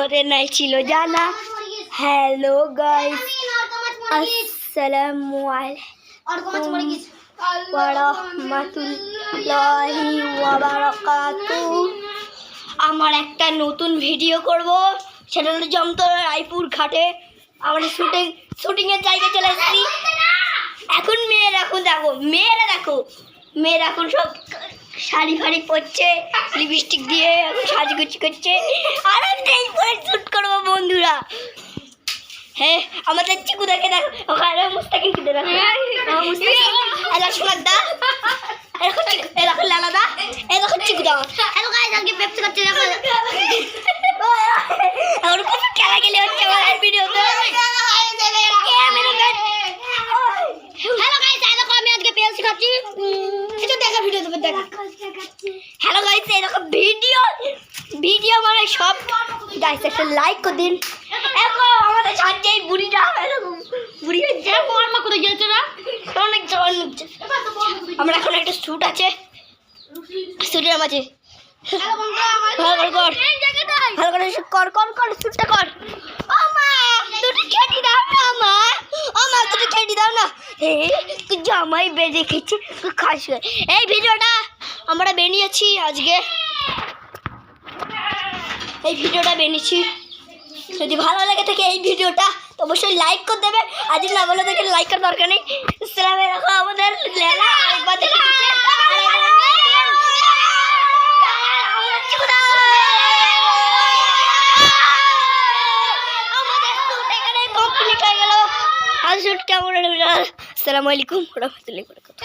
করে নাই ছিল জানা। হ্যালো গাইস, আসসালামু আলাইকুম ওয়া রাহমাতুল্লাহি ওয়া বারাকাতুহু। আমার একটা নতুন ভিডিও করব, সেটা হলো জামতলা রায়পুর ঘাটে আমরা শুটিংয়ের জায়গায় চলে এসেছি। এখন মেয়েরা এখন সব শাড়ি ফাড়ি পরছে, লিপস্টিক দিয়ে এখন সাজগুজি করছে, আর আমি এই পরে শ্যুট করবো বন্ধুরা। হ্যাঁ, আমাদের চিকুদাকে দেখো, ওখানে মুস্তাকিনকে দেখো, সুলাদা, এরকম লালাদা, এরকম চিকুদা। হ্যালো গাইস, আজকে পেপসি করতে দেখো। এখন কত খেলা খেলে হচ্ছে আমার ভিডিওতে। হ্যালো গাইস, দেখো আমি আজকে পেপসি খাচ্ছি। এটা দেখা ভিডিও দেবে, দেখা। হ্যালো গাইস, এরকম ভিডিও মানে সব গাইস একটা লাইক করে দিন। এখন আমাদের ছাড়ছে এই বুড়িটা, বুড়ি হচ্ছে মা কোথায় গেছে না, অনেক জন। আমরা এখন একটা শ্যুট আছে, শ্যুটের মাঝে শ্যুটটা কর। ও মা, দুটো খেটি দাও না, দুটো খেটি দাও না। জামাই বেঁধে খেয়েছি খাস। এই ভিডিওটা আমরা বানিয়েছি আজকে, যদি ভালো লাগে থাকে এই ভিডিওটা তো অবশ্যই লাইক করে দেবে। আর যদি না ভালো থাকে লাইক করার দরকার নেই। ইসলামে রাখো আমাদের লেলা আরেকবার দেখে দিচ্ছে। আমাদের শ্যুট এখানে কমপ্লিট হয়ে গেল। আর শ্যুট কেমন হলো? আসসালামু আলাইকুম ওয়া রাহমাতুল্লাহি ওয়া বারাকাতুহু।